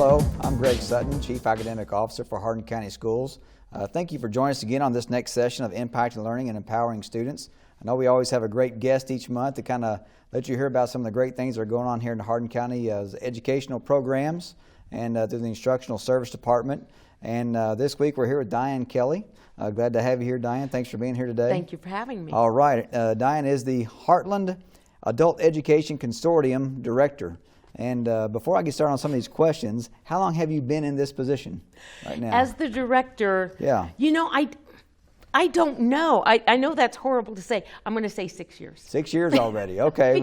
Hello, I'm Greg Sutton, Chief Academic Officer for Heartland County Schools. Thank you for joining us again on this next session of Impacting Learning and Empowering Students. I know we always have a great guest each month to kind of let you hear about some of the great things that are going on here in Heartland County as educational programs and through the Instructional Service Department. And this week we're here with Diane Kelly. Glad to have you here, Diane. Thanks for being here today. Thank you for having me. All right. Diane is the Heartland Adult Education Consortium Director. And before I get started on some of these questions, how long have you been in this position right now? As the director, yeah. You know, I don't know. I know that's horrible to say. I'm going to say 6 years. 6 years already. Okay.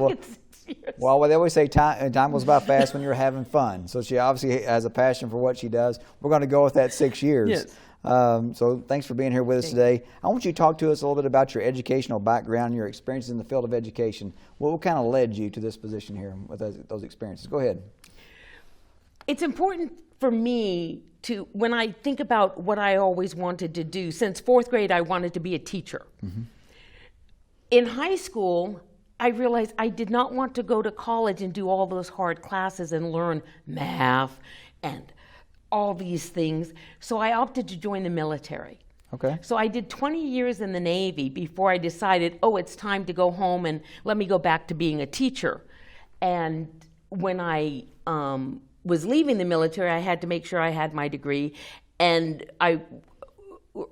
Well, they always say time goes by fast when you're having fun. So she obviously has a passion for what she does. We're going to go with that 6 years. Yes. So thanks for being here with us today. I want you to talk to us a little bit about your educational background, your experiences in the field of education. What kind of led you to this position here with those experiences? Go ahead. It's important for me to, when I think about what I always wanted to do, since fourth grade I wanted to be a teacher. Mm-hmm. In high school, I realized I did not want to go to college and do all those hard classes and learn math and all these things, so I opted to join the military. Okay. So I did 20 years in the Navy before I decided, oh, it's time to go home and let me go back to being a teacher. And when I was leaving the military, I had to make sure I had my degree, and I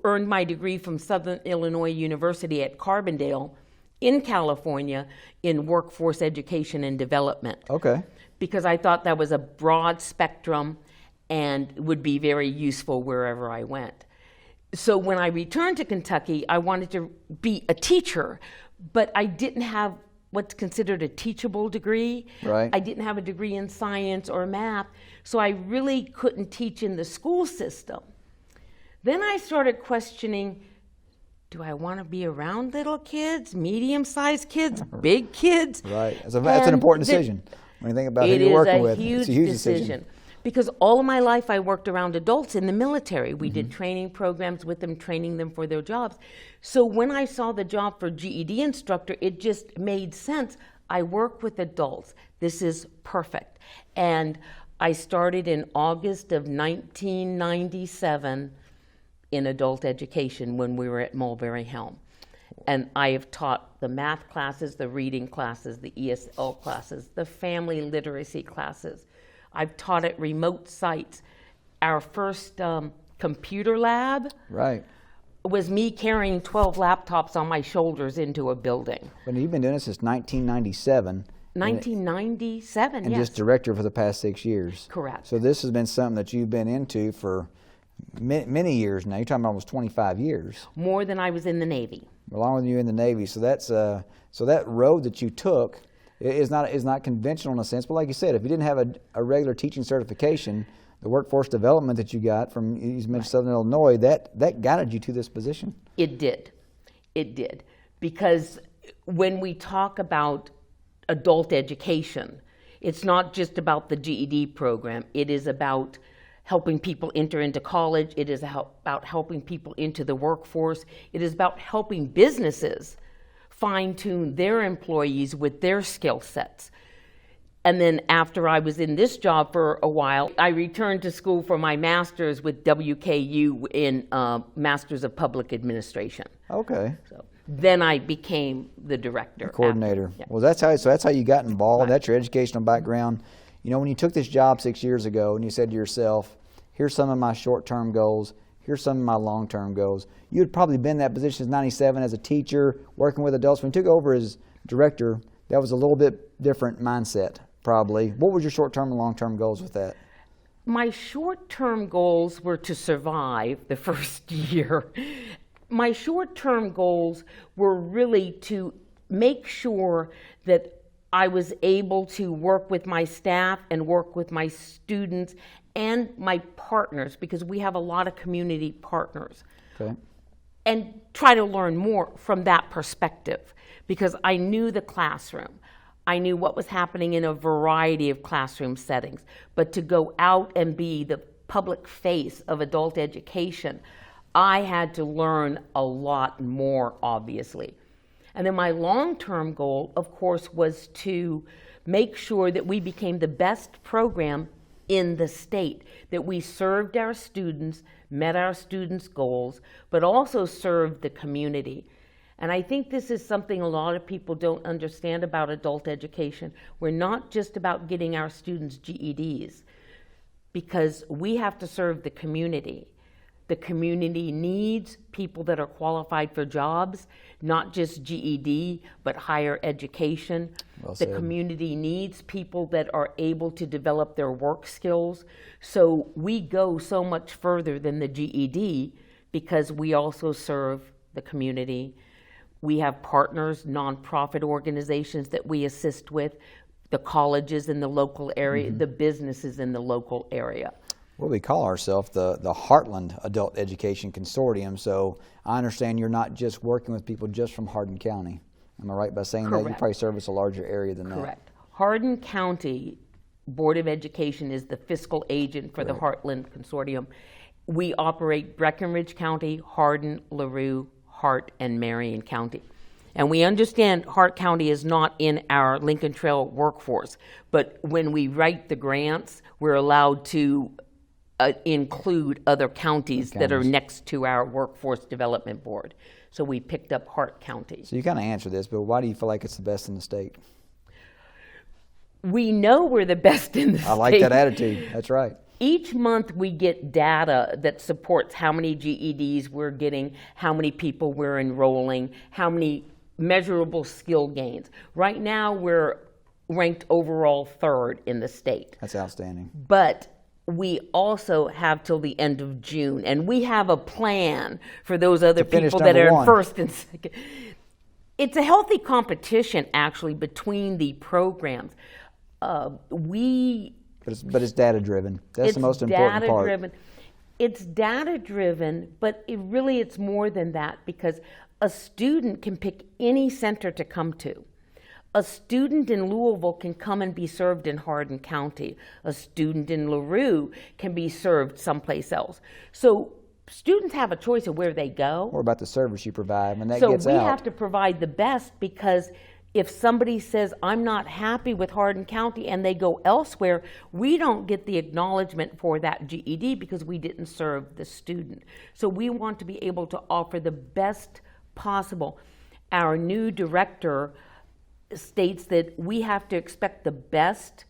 earned my degree from Southern Illinois University at Carbondale in California in workforce education and development. Okay. Because I thought that was a broad spectrum and would be very useful wherever I went. So when I returned to Kentucky, I wanted to be a teacher, but I didn't have what's considered a teachable degree. Right. I didn't have a degree in science or math, so I really couldn't teach in the school system. Then I started questioning, do I want to be around little kids, medium-sized kids, big kids? Right. That's an important decision. When you think about who you're working with, it's a huge decision. Because all of my life I worked around adults in the military. We did training programs with them, training them for their jobs. So when I saw the job for GED instructor, it just made sense. I work with adults. This is perfect. And I started in August of 1997 in adult education when we were at Mulberry Helm. And I have taught the math classes, the reading classes, the ESL classes, the family literacy classes. I've taught at remote sites. Our first computer lab was me carrying 12 laptops on my shoulders into a building. But you've been doing this since 1997. 1997, and yes. just director for the past 6 years. Correct. So this has been something that you've been into for many years now. You're talking about almost 25 years. More than I was in the Navy. Longer than you in the Navy. So that's so that road that you took is not conventional in a sense, but like you said, if you didn't have a regular teaching certification, the workforce development that you got from, you mentioned Southern Illinois, that guided you to this position. It did. Because when we talk about adult education, it's not just about the GED program. It is about helping people enter into college. It is about helping people into the workforce. It is about helping businesses fine-tune their employees with their skill sets. And then after I was in this job for a while, I returned to school for my master's with WKU in Masters of Public Administration. Okay. So then I became the director. The coordinator. Yeah. Well, that's how you got involved. Right. That's your educational background. You know, when you took this job 6 years ago and you said to yourself, here's some of my short-term goals, here's some of my long-term goals. You had probably been in that position since 97 as a teacher, working with adults. When you took over as director, that was a little bit different mindset, probably. What were your short-term and long-term goals with that? My short-term goals were to survive the first year. My short-term goals were really to make sure that I was able to work with my staff and work with my students and my partners, because we have a lot of community partners. Okay. And try to learn more from that perspective, because I knew the classroom. I knew what was happening in a variety of classroom settings. But to go out and be the public face of adult education, I had to learn a lot more, obviously. And then my long-term goal, of course, was to make sure that we became the best program in the state, that we served our students, met our students' goals, but also served the community. And I think this is something a lot of people don't understand about adult education. We're not just about getting our students GEDs, because we have to serve the community. The community needs people that are qualified for jobs, not just GED, but higher education. Well The said. community needs people that are able to develop their work skills. So we go so much further than the GED because we also serve the community. We have partners, nonprofit organizations that we assist with, the colleges in the local area, the businesses in the local area. Well, we call ourselves the Heartland Adult Education Consortium, so I understand you're not just working with people just from Hardin County. Am I right by saying that? You Correct. probably service a larger area than that. Correct. Hardin County Board of Education is the fiscal agent for the Heartland Consortium. We operate Breckenridge County, Hardin, LaRue, Hart, and Marion County. And we understand Hart County is not in our Lincoln Trail workforce, but when we write the grants, we're allowed to include other counties that are next to our Workforce Development Board. So we picked up Hart County. So you kind of answered this, but why do you feel like it's the best in the state? We know we're the best in the state. I like that attitude. That's right. Each month we get data that supports how many GEDs we're getting, how many people we're enrolling, how many measurable skill gains. Right now we're ranked overall third in the state. That's outstanding. But we also have till the end of June, and we have a plan for those other people that are in first and second. It's a healthy competition, actually, between the programs. But it's data driven. That's the most important part. It's data driven, but it's more than that, because a student can pick any center to come to. A student in Louisville can come and be served in Hardin County. A student in LaRue can be served someplace else. So students have a choice of where they go. Or about the service you provide when that gets out. So we have to provide the best, because if somebody says, I'm not happy with Hardin County, and they go elsewhere, we don't get the acknowledgement for that GED because we didn't serve the student. So we want to be able to offer the best possible. Our new director states that we have to expect the best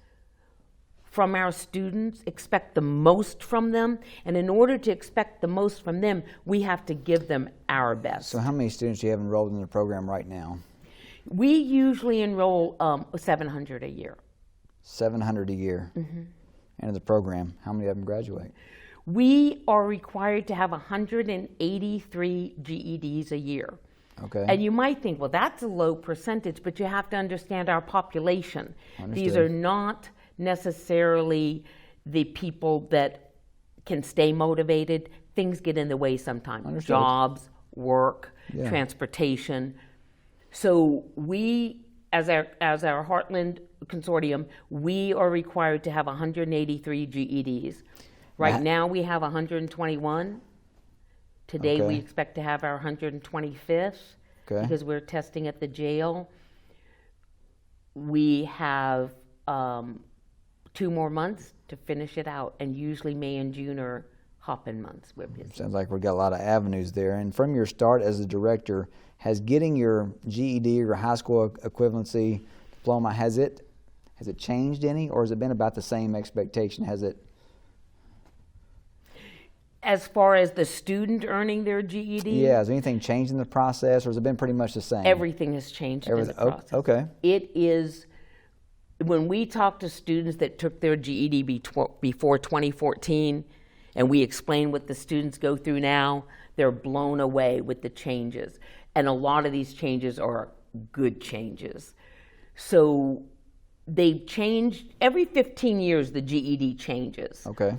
from our students, expect the most from them, and in order to expect the most from them, we have to give them our best. So how many students do you have enrolled in the program right now? We usually enroll 700 a year. 700 a year. Mm-hmm. And in the program, how many of them graduate? We are required to have 183 GEDs a year. Okay. And you might think, well, that's a low percentage, but you have to understand our population. Understood. These are not necessarily the people that can stay motivated. Things get in the way sometimes. Understood. Jobs, work, transportation. So we, as our Heartland Consortium, we are required to have 183 GEDs. Right now we have 121. Today we expect to have our 125th because we're testing at the jail. We have 2 more months to finish it out, and usually May and June are hopping months. We're busy. Sounds like we've got a lot of avenues there. And from your start as a director, has getting your GED or your high school equivalency diploma, has it changed any, or has it been about the same expectation? Has it? As far as the student earning their GED? Yeah, has anything changed in the process, or has it been pretty much the same? Everything has changed in the process. Okay. It is, when we talk to students that took their GED before 2014, and we explain what the students go through now, they're blown away with the changes. And a lot of these changes are good changes. So they've changed, every 15 years the GED changes. Okay.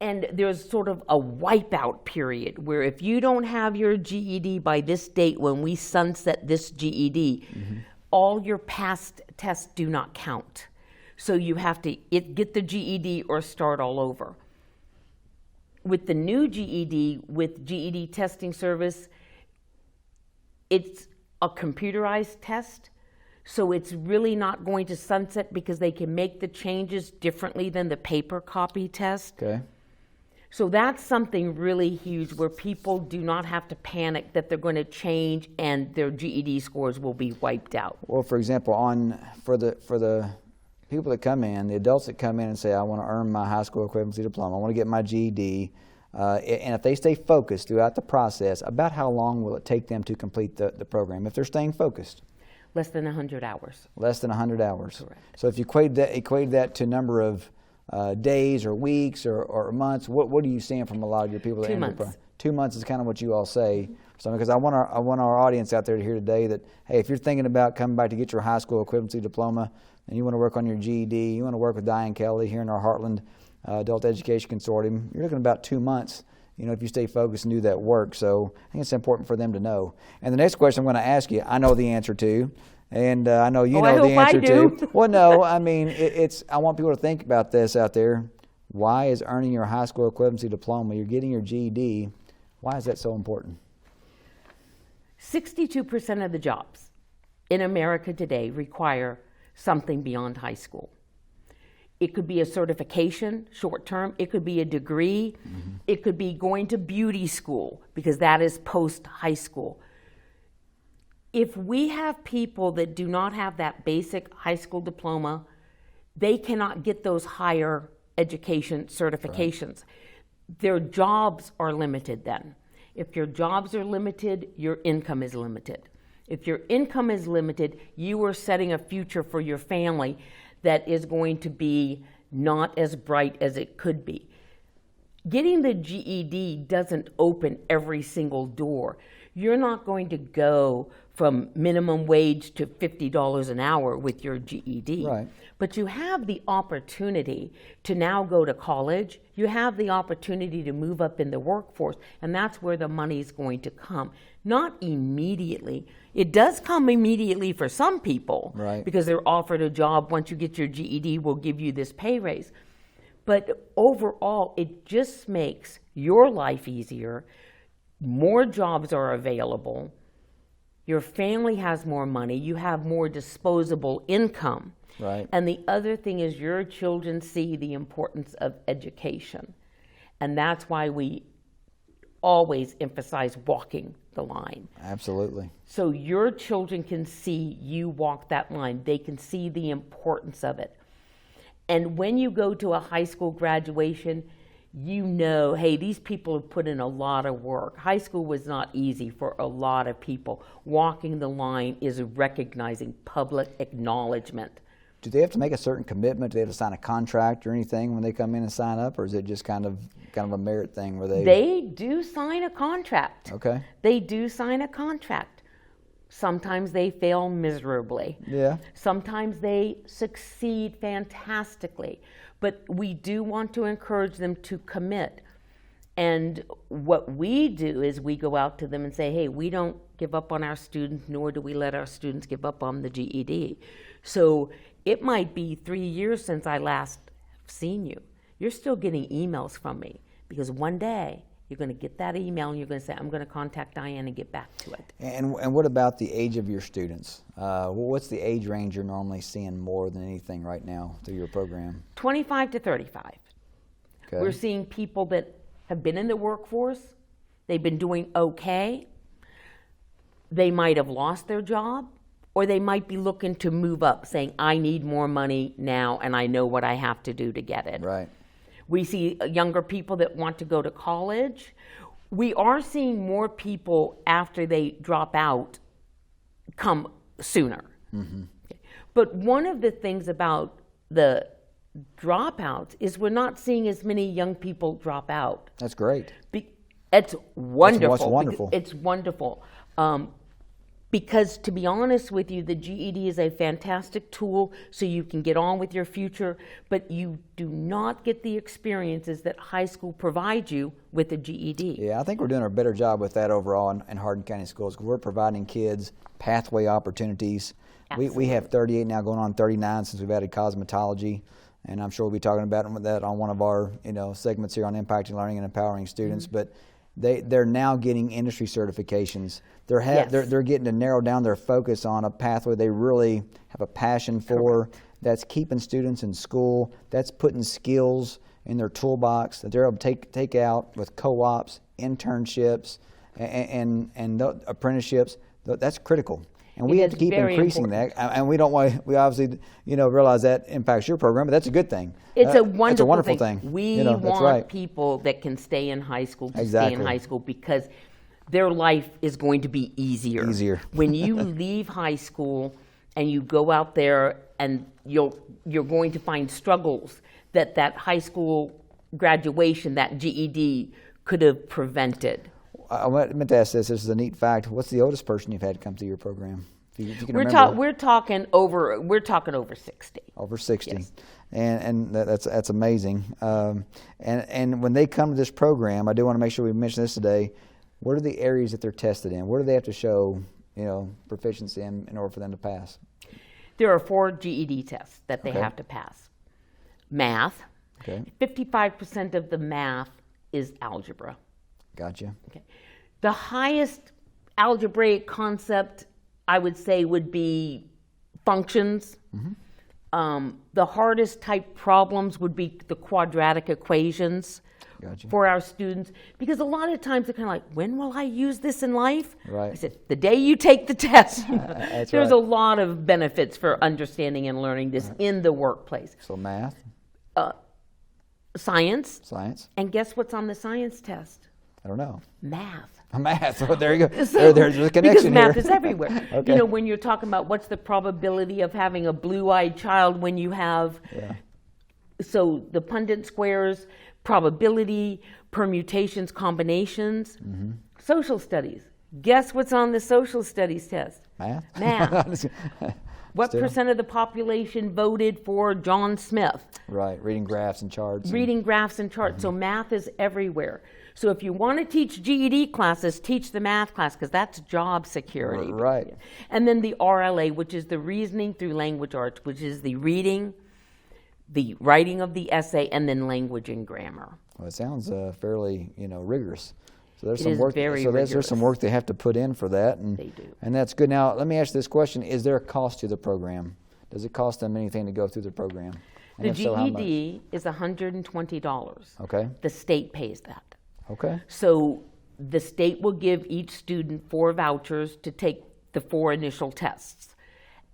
And there's sort of a wipeout period where if you don't have your GED by this date when we sunset this GED, all your past tests do not count. So you have to get the GED or start all over. With the new GED, with GED testing service, it's a computerized test. So it's really not going to sunset because they can make the changes differently than the paper copy test. Okay. So that's something really huge where people do not have to panic that they're going to change and their GED scores will be wiped out. Well, for example, for the people that come in, the adults that come in and say, I want to earn my high school equivalency diploma, I want to get my GED, and if they stay focused throughout the process, about how long will it take them to complete the program if they're staying focused? Less than 100 hours. Less than 100 hours. Correct. So if you equate that to number of days or weeks or months, what are you seeing from a lot of your people? 2 months. 2 months is kind of what you all say. So because I want our audience out there to hear today that, hey, if you're thinking about coming back to get your high school equivalency diploma and you want to work on your GED, you want to work with Diane Kelly here in our Heartland Adult Education Consortium, you're looking at about 2 months, if you stay focused and do that work. So I think it's important for them to know. And the next question I'm going to ask you, I know the answer to, and I know you know the answer to. Well, no, I mean, I want people to think about this out there. Why is earning your high school equivalency diploma, you're getting your GED, why is that so important? 62% of the jobs in America today require something beyond high school. It could be a certification, short term. It could be a degree. Mm-hmm. It could be going to beauty school, because that is post high school. If we have people that do not have that basic high school diploma, they cannot get those higher education certifications. Right. Their jobs are limited then. If your jobs are limited, your income is limited. If your income is limited, you are setting a future for your family that is going to be not as bright as it could be. Getting the GED doesn't open every single door. You're not going to go from minimum wage to $50 an hour with your GED. Right. But you have the opportunity to now go to college. You have the opportunity to move up in the workforce, and that's where the money is going to come. Not immediately. It does come immediately for some people, right, because they're offered a job. Once you get your GED, we'll give you this pay raise. But overall, it just makes your life easier. More jobs are available. Your family has more money. You have more disposable income. Right. And the other thing is your children see the importance of education. And that's why we always emphasize walking the line. Absolutely. So your children can see you walk that line. They can see the importance of it. And when you go to a high school graduation, hey, these people have put in a lot of work. High school was not easy for a lot of people. Walking the line is recognizing public acknowledgement. Do they have to make a certain commitment? Do they have to sign a contract or anything when they come in and sign up, or is it just kind of a merit thing where They do sign a contract. Okay. They do sign a contract. Sometimes they fail miserably. Yeah. Sometimes they succeed fantastically. But we do want to encourage them to commit. And what we do is we go out to them and say, hey, we don't give up on our students, nor do we let our students give up on the GED. So it might be 3 years since I last seen you. You're still getting emails from me, because one day you're going to get that email and you're going to say, I'm going to contact Diane and get back to it. And what about the age of your students? What's the age range you're normally seeing more than anything right now through your program? 25 to 35. Okay. We're seeing people that have been in the workforce. They've been doing okay. They might have lost their job, or they might be looking to move up, saying, I need more money now and I know what I have to do to get it. Right. We see younger people that want to go to college. We are seeing more people after they drop out come sooner. Mm-hmm. But one of the things about the dropouts is we're not seeing as many young people drop out. That's great. It's wonderful. That's wonderful. It's wonderful. Because to be honest with you, the GED is a fantastic tool so you can get on with your future, but you do not get the experiences that high school provides you with the GED. Yeah, I think we're doing a better job with that overall in Hardin County Schools, because we're providing kids pathway opportunities. We have 38 now, going on 39 since we've added cosmetology, and I'm sure we'll be talking about that on one of our segments here on impacting learning and empowering students. Mm-hmm. But they're now getting industry certifications. They're getting to narrow down their focus on a pathway they really have a passion for. Correct. That's keeping students in school. That's putting skills in their toolbox that they're able to take out with co-ops, internships, and apprenticeships. That's critical. And we have to keep increasing that. And we obviously, realize that impacts your program, but that's a good thing. It's a wonderful thing. We want people that can stay in high school to stay in high school because their life is going to be easier. When you leave high school and you go out there and you're going to find struggles that high school graduation, that GED could have prevented. I meant to ask this. This is a neat fact. What's the oldest person you've had come through your program? If you can remember. We're talking over 60. Over 60, yes. and that's amazing. And when they come to this program, I do want to make sure we mention this today. What are the areas that they're tested in? What do they have to show, proficiency in order for them to pass? There are 4 GED tests that they have to pass. Math. Okay. 55% of the math is algebra. Gotcha. Okay. The highest algebraic concept, I would say, would be functions. Mm-hmm. The hardest type problems would be the quadratic equations. Gotcha. For our students, because a lot of times they're kind of like, when will I use this in life? Right. I said, the day you take the test. There's a lot of benefits for understanding and learning this in the workplace. So math. Science. Science. And guess what's on the science test? I don't know. Math. Math. So there you go. There's a connection because math here. is everywhere. Okay. When you're talking about what's the probability of having a blue-eyed child when you have, so the Punnett squares, probability, permutations, combinations, social studies. Guess what's on the social studies test? Math. What percent of the population voted for John Smith? Right, reading graphs and charts. So math is everywhere. So if you want to teach GED classes, teach the math class because that's job security. Right. And then the RLA, which is the reasoning through language arts, which is the reading, the writing of the essay, and then language and grammar. Well, it sounds fairly, rigorous. So there's It some is work. very so there's rigorous. some work they have to put in for that, and They do. And that's good. Now, let me ask this question: is there a cost to the program? Does it cost them anything to go through the program? And The if so, how much? GED is $120. Okay. The state pays that. Okay. So the state will give each student 4 vouchers to take the 4 initial tests.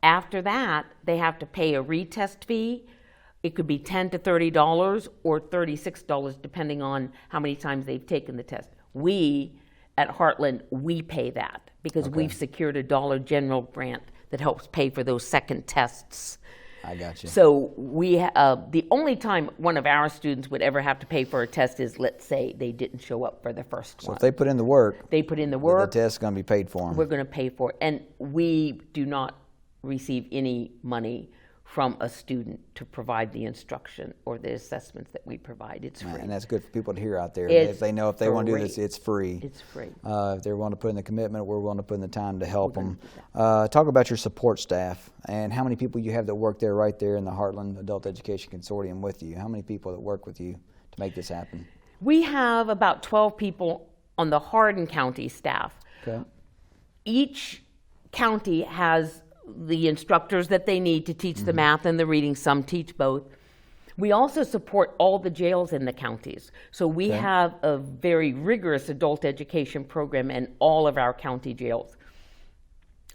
After that, they have to pay a retest fee. It could be $10 to $30 or $36 depending on how many times they've taken the test. We at Heartland, we pay that because we've secured a Dollar General grant that helps pay for those second tests. I got you. So we, the only time one of our students would ever have to pay for a test is, let's say, they didn't show up for the first one. So if they put in the work, the test's going to be paid for them. We're going to pay for it, and we do not receive any money from a student to provide the instruction or the assessments that we provide. It's free. And that's good for people to hear out there. It's if they know if they want to do free. this, it's free. It's free. If they want to put in the commitment, we're willing to put in the time to help them. Talk about your support staff and how many people you have that work there right there in the Heartland Adult Education Consortium with you. How many people that work with you to make this happen? We have about 12 people on the Hardin County staff. Okay. Each county has the instructors that they need to teach the math and the reading. Some teach both. We also support all the jails in the counties. So we have a very rigorous adult education program in all of our county jails.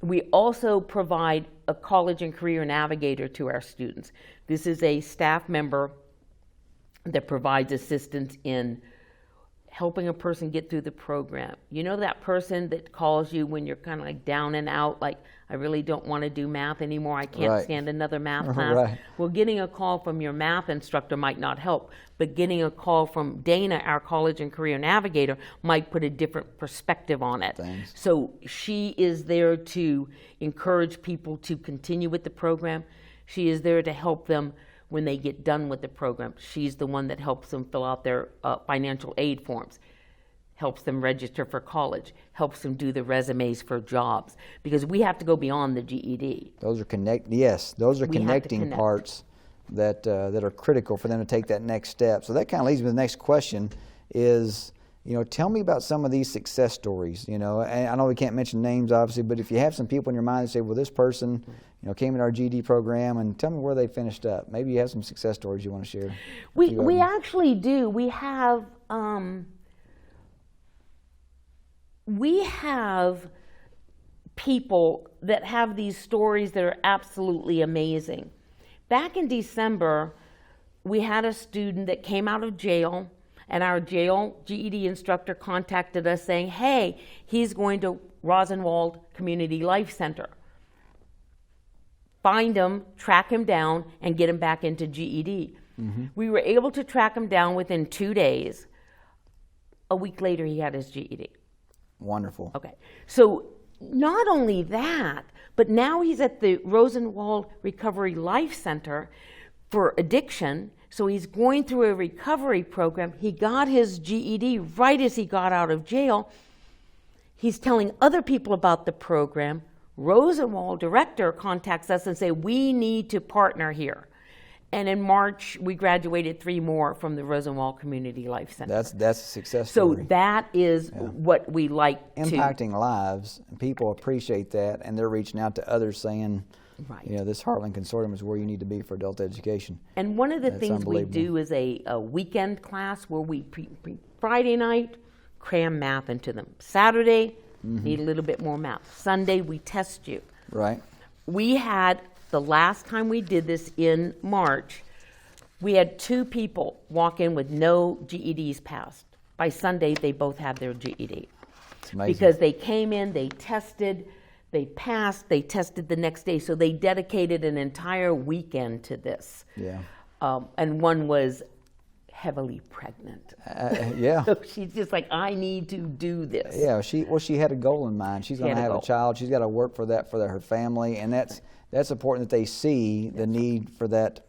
We also provide a college and career navigator to our students. This is a staff member that provides assistance in helping a person get through the program. You know that person that calls you when you're kind of like down and out, like, I really don't want to do math anymore, I can't stand another math class. Right. Well, getting a call from your math instructor might not help, but getting a call from Dana, our college and career navigator, might put a different perspective on it. Thanks. So she is there to encourage people to continue with the program. She is there to help them when they get done with the program. She's the one that helps them fill out their financial aid forms, helps them register for college, helps them do the resumes for jobs, because we have to go beyond the GED. Those are connecting parts that are critical for them to take that next step. So that kind of leads me to the next question is, tell me about some of these success stories. And I know we can't mention names, obviously, but if you have some people in your mind that say, well, this person, came in our GED program, and tell me where they finished up. Maybe you have some success stories you want to share. We actually do. We have people that have these stories that are absolutely amazing. Back in December, we had a student that came out of jail, and our jail GED instructor contacted us saying, hey, he's going to Rosenwald Community Life Center. Find him, track him down, and get him back into GED. Mm-hmm. We were able to track him down within 2 days. A week later, he had his GED. Wonderful. Okay. So not only that, but now he's at the Rosenwald Recovery Life Center for addiction. So he's going through a recovery program. He got his GED right as he got out of jail. He's telling other people about the program. Rosenwald director contacts us and say, we need to partner here. And in March, we graduated 3 more from the Rosenwald Community Life Center. That's a success story. So that is what we like to... Impacting lives, and people appreciate that, and they're reaching out to others saying, right. This Heartland Consortium is where you need to be for adult education. And one of the things we do is a weekend class where we, Friday night, cram math into them. Saturday, need a little bit more math. Sunday, we test you. Right. We had... The last time we did this in March, we had 2 people walk in with no GEDs passed. By Sunday, they both had their GED. It's amazing. Because they came in, they tested, they passed, they tested the next day. So they dedicated an entire weekend to this. Yeah. And one was heavily pregnant. Yeah. So she's just like, I need to do this. Yeah. She had a goal in mind. She's going to have a child. She's got to work for that for her family, and that's important that they see the need for that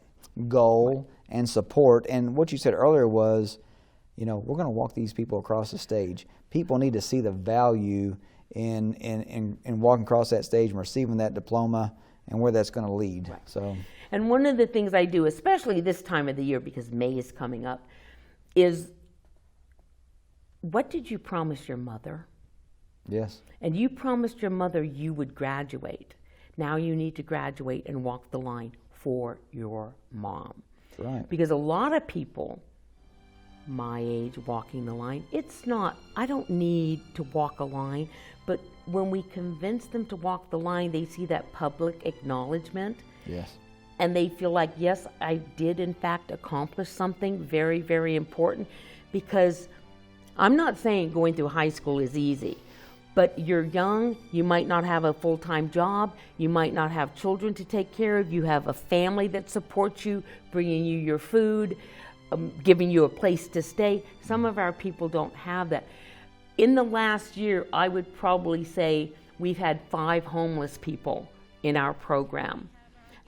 goal and support. And what you said earlier was, we're going to walk these people across the stage. People need to see the value in walking across that stage and receiving that diploma and where that's going to lead. Right. So. And one of the things I do, especially this time of the year because May is coming up, is what did you promise your mother? Yes. And you promised your mother you would graduate. Now you need to graduate and walk the line for your mom. That's right. Because a lot of people my age walking the line, it's not, I don't need to walk a line, but when we convince them to walk the line, they see that public acknowledgement. Yes. And they feel like, yes, I did in fact accomplish something very, very important. Because I'm not saying going through high school is easy, but you're young, you might not have a full-time job, you might not have children to take care of, you have a family that supports you, bringing you your food, giving you a place to stay. Some of our people don't have that. In the last year, I would probably say we've had 5 homeless people in our program.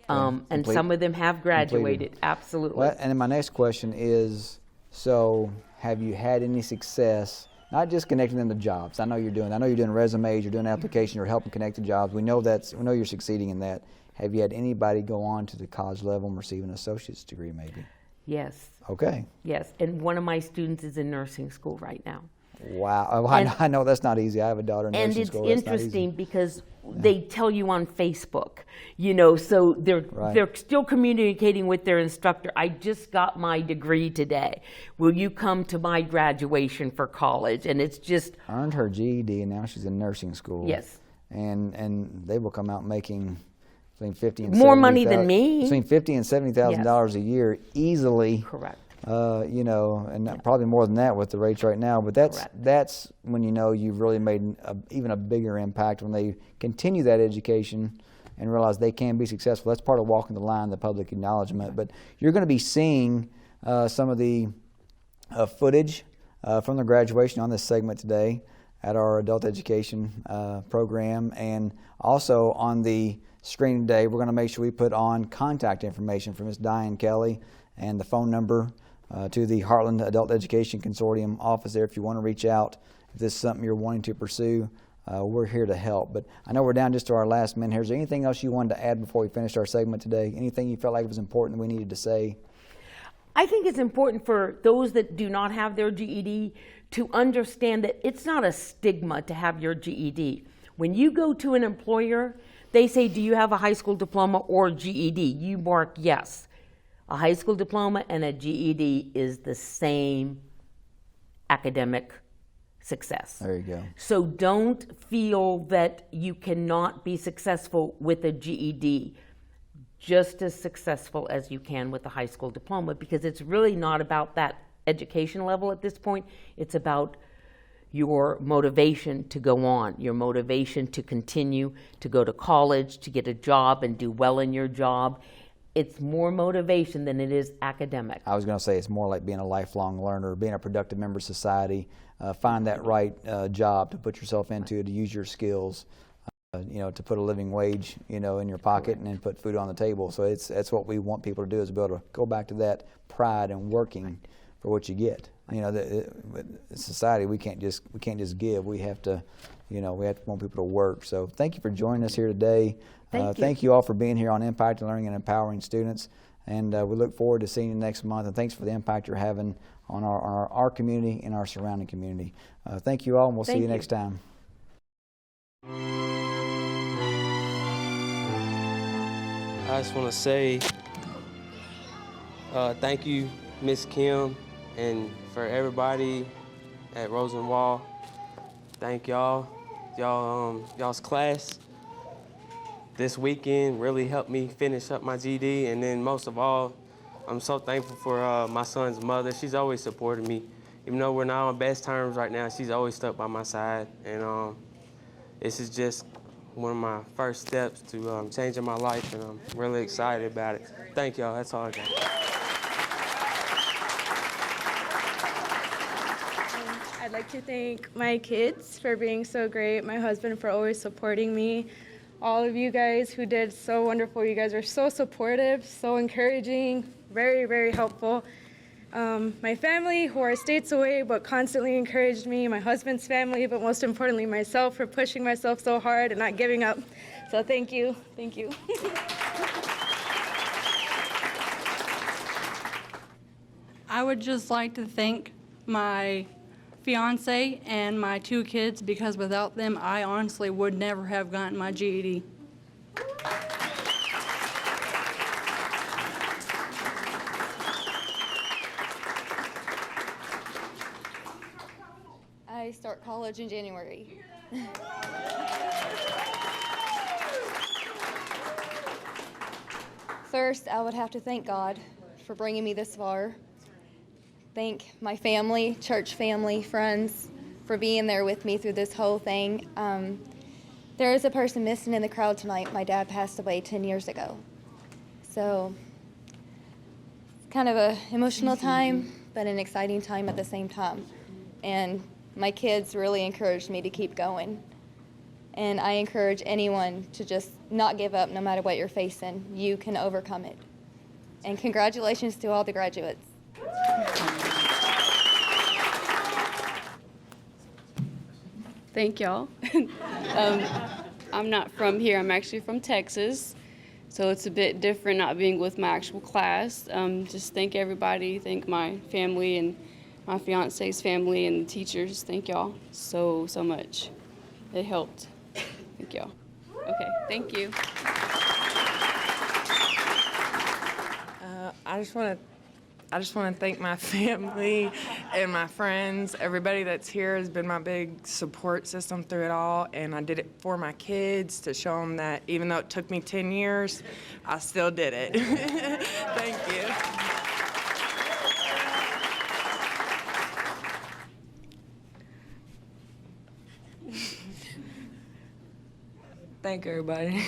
And some of them have graduated, completed. Absolutely. Well, and then my next question is, so have you had any success, not just connecting them to jobs? I know you're doing resumes, you're doing applications, you're helping connect to jobs. We know you're succeeding in that. Have you had anybody go on to the college level and receive an associate's degree maybe? Yes. Okay. Yes, and one of my students is in nursing school right now. Wow. Oh, I know that's not easy. I have a daughter in nursing school. And it's interesting because they tell you on Facebook, so they're still communicating with their instructor. I just got my degree today. Will you come to my graduation for college? And it's just... Earned her GED, and now she's in nursing school. Yes. And they will come out making between $50 and more money than me. Between $50,000 and $70,000 a year easily. Correct. And probably more than that with the rates right now. But that's when you've really made even a bigger impact, when they continue that education and realize they can be successful. That's part of walking the line, the public acknowledgement. But you're going to be seeing some of the footage from the graduation on this segment today at our adult education program, and also on the screen today we're going to make sure we put on contact information for Ms. Diane Kelly and the phone number to the Heartland Adult Education Consortium office there if you want to reach out. If this is something you're wanting to pursue, we're here to help. But I know we're down just to our last minute here. Is there anything else you wanted to add before we finished our segment today? Anything you felt like was important that we needed to say? I think it's important for those that do not have their GED to understand that it's not a stigma to have your GED. When you go to an employer, they say, do you have a high school diploma or GED? You mark yes. A high school diploma and a GED is the same academic success. There you go. So don't feel that you cannot be successful with a GED. Just as successful as you can with a high school diploma, because it's really not about that education level at this point. It's about your motivation to go on, your motivation to continue, to go to college, to get a job and do well in your job. It's more motivation than it is academic. I was going to say it's more like being a lifelong learner, being a productive member of society, find that right job to put yourself into, to use your skills. To put a living wage, in your pocket and then put food on the table. So that's what we want people to do, is be able to go back to that pride and working for what you get. Society, we can't just give. We have to, want people to work. So thank you for joining us here today. Thank you all for being here on Impact Learning and Empowering Students. And we look forward to seeing you next month. And thanks for the impact you're having on our community and our surrounding community. Thank you all, and we'll see you next time. I just want to say thank you, Miss Kim, and for everybody at Rosenwall. Thank y'all. Y'all's class this weekend really helped me finish up my GED, and then most of all, I'm so thankful for my son's mother. She's always supported me. Even though we're not on best terms right now, she's always stuck by my side, and this is just one of my first steps to changing my life, and I'm really excited about it. Thank y'all. That's all I got. I'd like to thank my kids for being so great, my husband for always supporting me, all of you guys who did so wonderful. You guys are so supportive, so encouraging, very, very helpful. My family, who are states away but constantly encouraged me, my husband's family, but most importantly myself, for pushing myself so hard and not giving up. So thank you. Thank you. I would just like to thank my fiance and my 2 kids, because without them, I honestly would never have gotten my GED. I start college in January. First, I would have to thank God for bringing me this far. Thank my family, church family, friends, for being there with me through this whole thing. There is a person missing in the crowd tonight. My dad passed away 10 years ago. So, kind of an emotional time, but an exciting time at the same time. And my kids really encouraged me to keep going. And I encourage anyone to just not give up no matter what you're facing. You can overcome it. And congratulations to all the graduates. Thank y'all. I'm not from here. I'm actually from Texas. So it's a bit different not being with my actual class. Just thank everybody. Thank my family and my fiance's family and the teachers. Thank y'all so much. It helped. Thank y'all. Okay, thank you. I just want to thank my family and my friends. Everybody that's here has been my big support system through it all, and I did it for my kids to show them that even though it took me 10 years, I still did it. Thank you. Thank everybody.